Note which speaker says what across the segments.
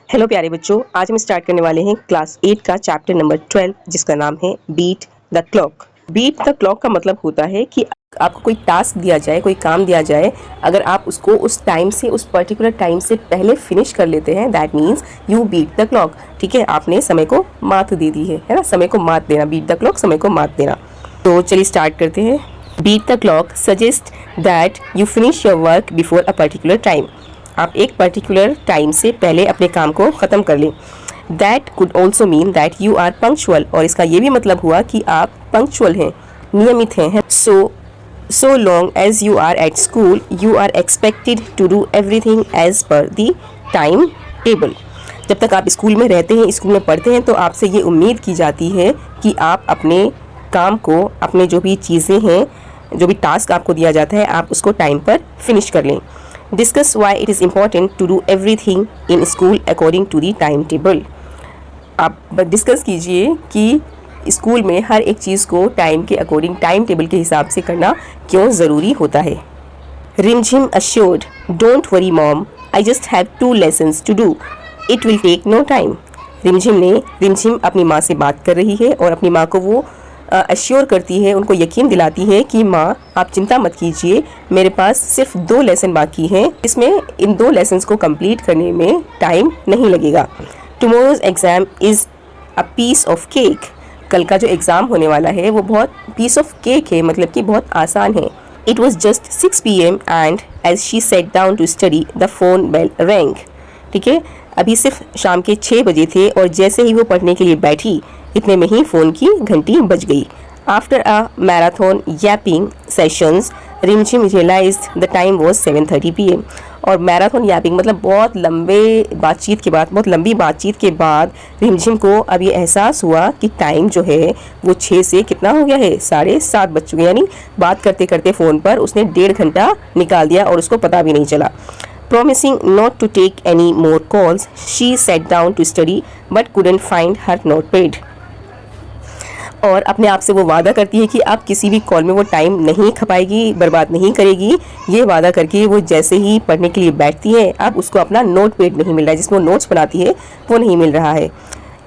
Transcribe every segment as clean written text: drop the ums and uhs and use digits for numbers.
Speaker 1: Hello प्यारे बच्चों, आज हम स्टार्ट करने वाले हैं क्लास 8 का चैप्टर नंबर 12 जिसका नाम है beat the clock. Beat the clock का मतलब होता है कि आपको कोई टास्क दिया जाए, कोई काम दिया जाए, अगर आप उसको उस टाइम से, उस पर्टिकुलर टाइम से पहले फिनिश कर लेते हैं, that means you beat the clock. ठीक है, आपने समय को मात दे दी है ना, समय को मात देना, बीट द क्लॉक, समय को मात देना। तो चलिए स्टार्ट करते हैं। Beat the clock suggest that you finish your work before a particular time. आप एक पर्टिकुलर टाइम से पहले अपने काम को ख़त्म कर लें। That could also mean that you are punctual, और इसका ये भी मतलब हुआ कि आप पंक्चुअल हैं, नियमित हैं। So long as you are at school you are expected to do everything as per the time table. जब तक आप स्कूल में रहते हैं, स्कूल में पढ़ते हैं, तो आपसे ये उम्मीद की जाती है कि आप अपने काम को, अपने जो भी चीज़ें हैं, जो भी टास्क आपको दिया जाता है, आप उसको टाइम पर फिनिश कर लें। Discuss why it is important to do everything in school according to the timetable। आप डिस्कस कीजिए कि स्कूल में हर एक चीज़ को टाइम के अकॉर्डिंग, टाइम टेबल के हिसाब से करना क्यों ज़रूरी होता है। रिमझिम assured, don't worry mom, I just have 2 lessons to do, it will take no time। रिमझिम अपनी माँ से बात कर रही है और अपनी माँ को वो अश्योर करती है, उनको यकीन दिलाती है कि माँ आप चिंता मत कीजिए, मेरे पास सिर्फ 2 लेसन बाकी हैं, इसमें इन 2 लेसन्स को कंप्लीट करने में टाइम नहीं लगेगा। Tomorrow's exam is a piece of cake. कल का जो एग्ज़ाम होने वाला है वो बहुत पीस ऑफ केक है, मतलब कि बहुत आसान है। It was just 6 PM and as she sat down to study the phone bell rang. ठीक है, अभी सिर्फ शाम के 6 बजे थे और जैसे ही वो पढ़ने के लिए बैठी, इतने में ही फ़ोन की घंटी बज गई। After a marathon yapping sessions Rimjhim realized the time was 7:30 PM। और मैराथन यापिंग मतलब बहुत लंबी बातचीत के बाद रिमझिम को अब ये एहसास हुआ कि टाइम जो है वो 6 से कितना हो गया है, 7:30 बज चुके, यानी बात करते करते फ़ोन पर उसने 1.5 घंटा निकाल दिया और उसको पता भी नहीं चला। Promising not to take any more calls, she sat down to study but couldn't find her notepad। और अपने आप से वो वादा करती है कि अब किसी भी कॉल में वो टाइम नहीं खपाएगी, बर्बाद नहीं करेगी। ये वादा करके वो जैसे ही पढ़ने के लिए बैठती है, अब उसको अपना नोटपैड नहीं मिल रहा है, जिसमें वो नोट्स बनाती है वो नहीं मिल रहा है।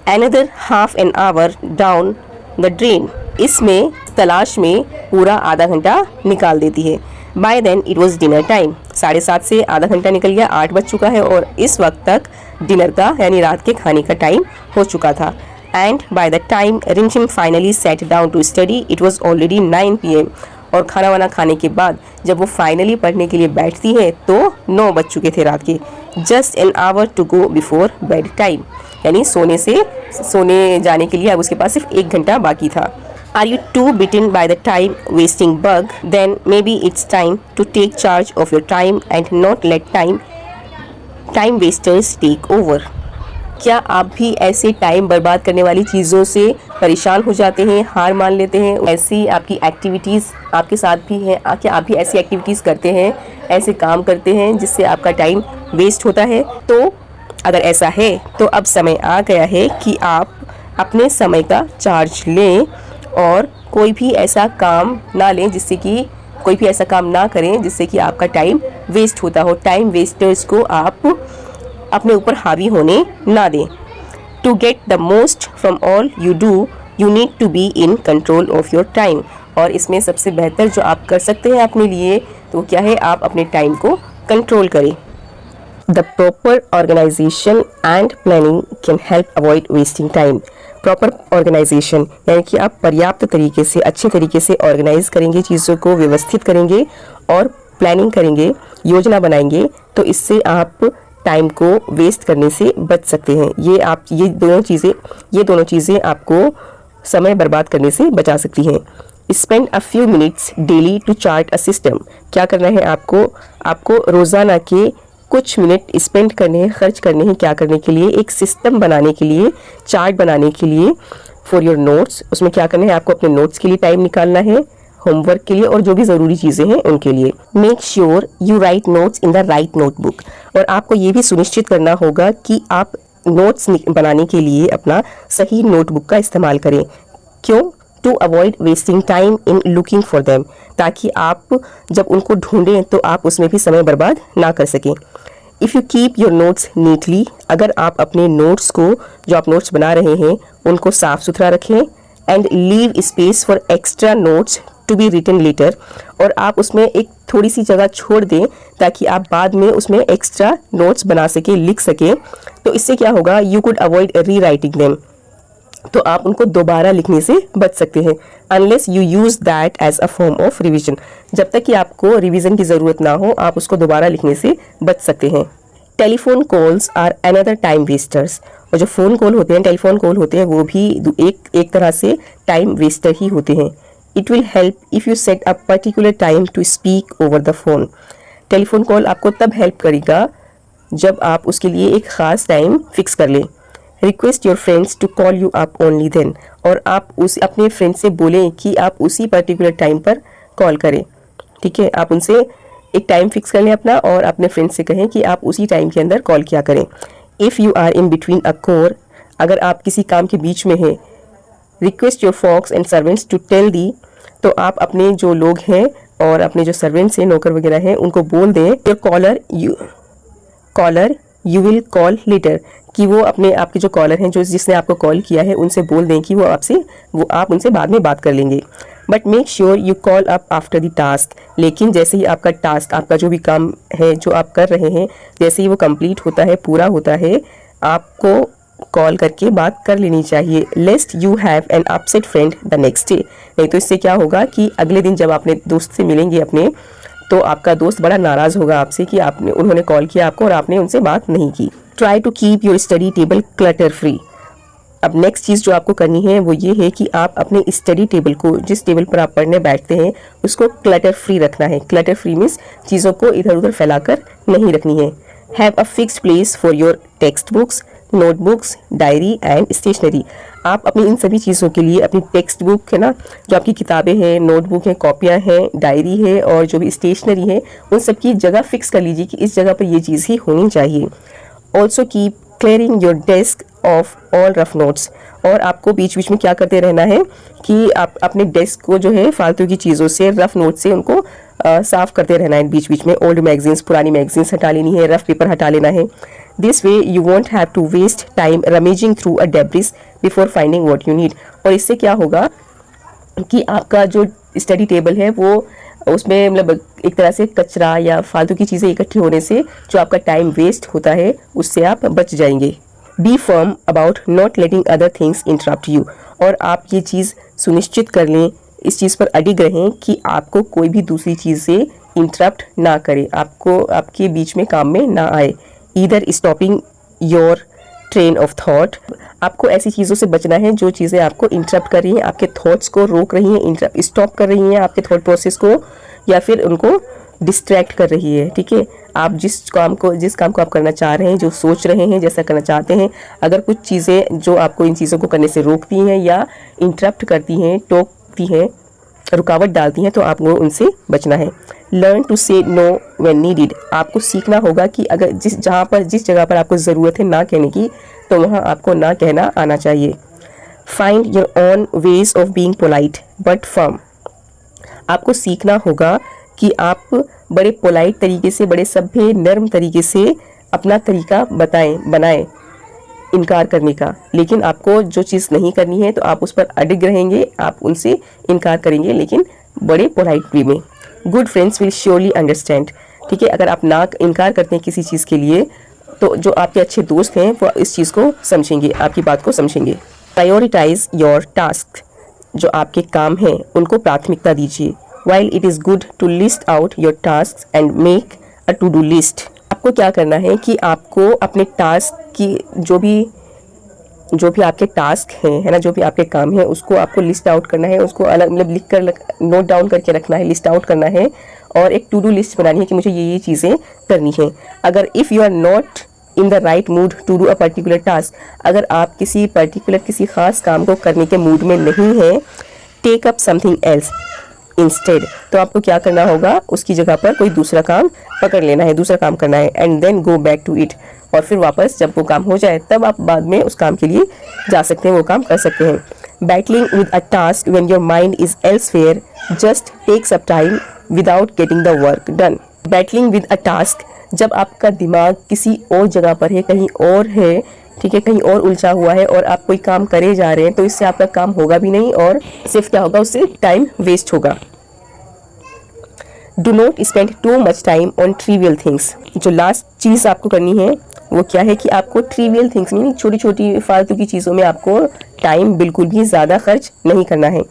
Speaker 1: Another half an hour down the drain, इसमें तलाश में पूरा आधा घंटा निकाल देती है। By then it was dinner time. 7:30 से आधा घंटा निकल गया, 8 बज चुका है और इस वक्त तक डिनर का यानी रात के खाने का टाइम हो चुका था। And by the time Rimjhim finally sat down to study it was already 9 PM। और खाना वाना खाने के बाद जब वो फाइनली पढ़ने के लिए बैठती है तो 9 बज चुके थे रात के। Just an hour to go before bed time, यानी सोने जाने के लिए अब उसके पास सिर्फ 1 घंटा बाकी था। Are you too bitten by the time wasting bug? Then maybe it's time to take charge of your time and not let time wasters take over। क्या आप भी ऐसे टाइम बर्बाद करने वाली चीज़ों से परेशान हो जाते हैं, हार मान लेते हैं? ऐसी आपकी एक्टिविटीज़ आपके साथ भी हैं? क्या आप भी ऐसी एक्टिविटीज़ करते हैं, ऐसे काम करते हैं जिससे आपका टाइम वेस्ट होता है? तो अगर ऐसा है तो अब समय आ गया है कि आप अपने समय का चार्ज लें और कोई भी ऐसा काम ना लें जिससे कि कोई भी ऐसा काम ना करें जिससे कि आपका टाइम वेस्ट होता हो। टाइम वेस्टर्स को आप अपने ऊपर हावी होने ना दें। To get the most from all you do you need to be in control of your time. और इसमें सबसे बेहतर जो आप कर सकते हैं अपने लिए तो क्या है, आप अपने टाइम को कंट्रोल करें। The proper organisation and planning can help avoid wasting time. Proper organisation यानी कि आप पर्याप्त तरीके से, अच्छे तरीके से ऑर्गेनाइज करेंगे, चीज़ों को व्यवस्थित करेंगे और प्लानिंग करेंगे, योजना बनाएंगे, तो इससे आप टाइम को वेस्ट करने से बच सकते हैं। ये दोनों चीज़ें आपको समय बर्बाद करने से बचा सकती हैं। Spend a few minutes daily to chart a system. क्या करना है आपको रोज़ाना के कुछ मिनट स्पेंड करने हैं, खर्च करने हैं, क्या करने के लिए, एक सिस्टम बनाने के लिए, चार्ट बनाने के लिए। फॉर योर नोट्स, उसमें क्या करना है, आपको अपने नोट्स के लिए टाइम निकालना है, होमवर्क के लिए और जो भी ज़रूरी चीज़ें हैं उनके लिए। Make sure you right notes in the right notebook. और आपको ये भी सुनिश्चित करना होगा कि आप नोट्स बनाने के लिए अपना सही नोटबुक का इस्तेमाल करें। क्यों? To avoid wasting time in looking for them, ताकि आप जब उनको ढूंढें तो आप उसमें भी समय बर्बाद ना कर सकें। If you keep your notes neatly, अगर आप अपने नोट्स को, जो आप नोट्स बना रहे हैं, उनको साफ सुथरा रखें। And leave space for extra notes to be written later, और आप उसमें एक थोड़ी सी जगह छोड़ दें ताकि आप बाद में उसमें एक्स्ट्रा नोट्स बना सके, लिख सके। तो इससे क्या होगा, you could avoid rewriting them, तो आप उनको दोबारा लिखने से बच सकते हैं। Unless you use that as a form of revision, जब तक कि आपको रिविजन की ज़रूरत ना हो, आप उसको दोबारा लिखने से बच सकते हैं। Telephone calls are another time wasters, और जो फ़ोन कॉल होते हैं, टेलीफोन कॉल होते हैं, वो भी एक तरह से टाइम वेस्टर ही होते हैं। It will help if you set a particular time to speak over the phone. Telephone call आपको तब हेल्प करेगा जब आप उसके लिए एक ख़ास टाइम फिक्स कर लें। Request your friends to call you up only then, और आप अपने फ्रेंड से बोलें कि आप उसी पर्टिकुलर टाइम पर कॉल करें। ठीक है, आप उनसे एक टाइम फिक्स कर लें अपना, और अपने फ्रेंड से कहें कि आप उसी टाइम के अंदर कॉल किया करें। If you are in between a chore, अगर आप किसी काम के बीच में हैं, request your folks and servants to tell the, तो आप अपने जो लोग हैं और अपने जो सर्वेंट्स हैं, नौकर वगैरह हैं, उनको बोल दें your caller you will call later, कि वो अपने आपके जो कॉलर हैं, जो जिसने आपको कॉल किया है, उनसे बोल दें कि आप उनसे बाद में बात कर लेंगे। But make sure you call up after the task, लेकिन जैसे ही आपका टास्क, आपका जो भी काम है जो आप कर रहे हैं, जैसे ही वो कंप्लीट होता है, पूरा होता है, आपको कॉल करके बात कर लेनी चाहिए। लेस्ट you have an upset friend the next day, नहीं तो इससे क्या होगा कि अगले दिन जब अपने दोस्त से मिलेंगे अपने, तो आपका दोस्त बड़ा नाराज़ होगा आपसे कि उन्होंने कॉल किया आपको और आपने उनसे बात नहीं की। Try to keep your study table clutter free. अब नेक्स्ट चीज़ जो आपको करनी है वो ये है कि आप अपने स्टडी टेबल को, जिस टेबल पर आप पढ़ने बैठते हैं, उसको क्लटर फ्री रखना है। क्लटर फ्री मीन्स चीज़ों को इधर उधर फैलाकर नहीं रखनी है। Have a fixed place for your text books, notebooks, diary and stationery. आप अपनी इन सभी चीज़ों के लिए अपनी टेक्स्ट बुक है ना, जो आपकी किताबें हैं, नोटबुक हैं, कॉपियाँ हैं, डायरी है, और जो भी स्टेशनरी है, उन सब की जगह फिक्स कर लीजिए कि इस जगह पर ये चीज़ ही होनी चाहिए। Also keep clearing your desk of all rough notes, और आपको बीच बीच में क्या करते रहना है कि आप अपने डेस्क को जो है फालतू की चीज़ों से, रफ नोट से उनको साफ करते रहना है। बीच बीच में ओल्ड मैगजीन्स, पुरानी मैगजीन्स हटा लेनी है, रफ पेपर हटा लेना है। This way you won't have to waste time rummaging through a debris before finding what you need. और इससे क्या होगा कि आपका जो स्टडी टेबल है वो, उसमें मतलब एक तरह से कचरा या फालतू की चीज़ें इकट्ठी होने से जो आपका टाइम वेस्ट होता है, उससे आप बच जाएंगे। Be firm about not letting other things interrupt you, और आप ये चीज़ सुनिश्चित कर लें, इस चीज़ पर अडिग रहें कि आपको कोई भी दूसरी चीज़ से इंटरप्ट ना करे, आपको आपके बीच में काम में ना आए। Either stopping your train of thought, आपको ऐसी चीज़ों से बचना है जो चीज़ें आपको इंटरप्ट कर रही हैं, आपके थॉट्स को रोक रही हैं, स्टॉप कर रही हैं आपके थॉट प्रोसेस को, या फिर उनको डिस्ट्रैक्ट कर रही है। ठीक है, आप जिस काम को आप करना चाह रहे हैं, जो सोच रहे हैं, जैसा करना चाहते हैं, अगर कुछ चीज़ें जो आपको इन चीज़ों को करने से रोकती हैं या इंटरप्ट करती हैं, टोकती हैं, रुकावट डालती हैं, तो आपको उनसे बचना है। लर्न टू से नो व्हेन नीडेड, आपको सीखना होगा कि अगर जिस जगह पर आपको ज़रूरत है ना कहने की, तो वहाँ आपको ना कहना आना चाहिए। Find your own ways of being polite but firm, आपको सीखना होगा कि आप बड़े पोलाइट तरीके से, बड़े सभ्य नर्म तरीके से अपना तरीका बनाएं इनकार करने का। लेकिन आपको जो चीज़ नहीं करनी है तो आप उस पर अडिग रहेंगे, आप उनसे इनकार करेंगे, लेकिन बड़े पोलाइट वे में। Good friends will surely understand, ठीक है, अगर आप इनकार करते हैं किसी चीज़ के लिए, तो जो आपके अच्छे दोस्त हैं वो इस चीज़ को समझेंगे, आपकी बात को समझेंगे। प्रायोरिटाइज योर टास्क, जो आपके काम हैं उनको प्राथमिकता दीजिए। While it is good to list out your tasks and make a to-do list, आपको क्या करना है कि आपको अपने टास्क की जो भी आपके टास्क हैं, है ना, जो भी आपके काम हैं, उसको आपको लिस्ट आउट करना है, उसको अलग मतलब लिख कर नोट डाउन करके रखना है, लिस्ट आउट करना है, और एक टू डू लिस्ट बनानी है कि मुझे ये चीज़ें करनी है। अगर if you are not in the right mood to do a particular task, अगर आप किसी खास काम को करने के मूड में नहीं हैं, take up something else instead, तो आपको क्या करना होगा, उसकी जगह पर कोई दूसरा काम पकड़ लेना है, दूसरा काम करना है। And then go back to it, और फिर वापस जब वो काम हो जाए तब आप बाद में उस काम के लिए जा सकते हैं, वो काम कर सकते हैं। Battling with a task when your mind is elsewhere just takes up time without getting the work done. Battling with a task, जब आपका दिमाग किसी और जगह पर है, कहीं और है, ठीक है, कहीं और उलझा हुआ है और आप कोई काम करे जा रहे हैं, तो इससे आपका काम होगा भी नहीं और सिर्फ क्या होगा, उससे टाइम वेस्ट होगा। Do not spend too much time on trivial things. जो लास्ट चीज़ आपको करनी है वो क्या है कि आपको ट्रिवियल थिंग्स में, छोटी छोटी फालतू की चीज़ों में आपको टाइम बिल्कुल भी ज़्यादा खर्च नहीं करना है।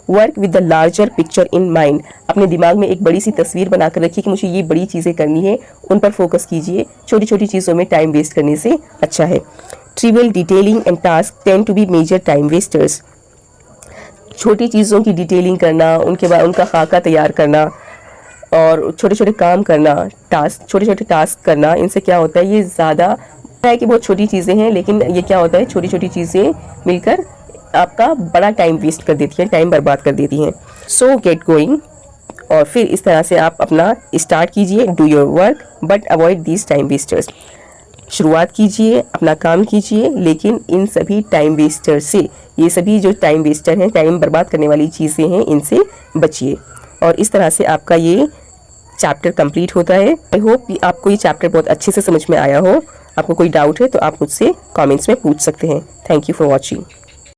Speaker 1: Work with the larger picture in mind. अपने दिमाग में एक बड़ी सी तस्वीर बनाकर रखिए कि मुझे ये बड़ी चीज़ें करनी है, उन पर फोकस कीजिए। छोटी छोटी चीज़ों में टाइम वेस्ट करने से अच्छा है। Trivial detailing and task tend to be major time wasters. छोटी चीज़ों की डिटेलिंग करना, उनके बाद उनका खाका तैयार करना और छोटे छोटे काम करना, छोटे छोटे टास्क करना, इनसे क्या होता है, ये ज़्यादा है कि बहुत छोटी चीज़ें हैं, लेकिन ये क्या होता है, छोटी छोटी चीज़ें मिलकर आपका बड़ा टाइम वेस्ट कर देती हैं, टाइम बर्बाद कर देती हैं। सो गेट गोइंग। और फिर इस तरह से आप अपना स्टार्ट कीजिए, do your work but avoid these time wasters. शुरुआत कीजिए, अपना काम कीजिए, लेकिन इन सभी टाइम वेस्टर से, ये सभी जो टाइम वेस्टर हैं, टाइम बर्बाद करने वाली चीज़ें हैं, इनसे बचिए। और इस तरह से आपका ये चैप्टर कंप्लीट होता है। आई होप कि आपको ये चैप्टर बहुत अच्छे से समझ में आया हो। आपको कोई डाउट है तो आप मुझसे कमेंट्स में पूछ सकते हैं। Thank you for watching.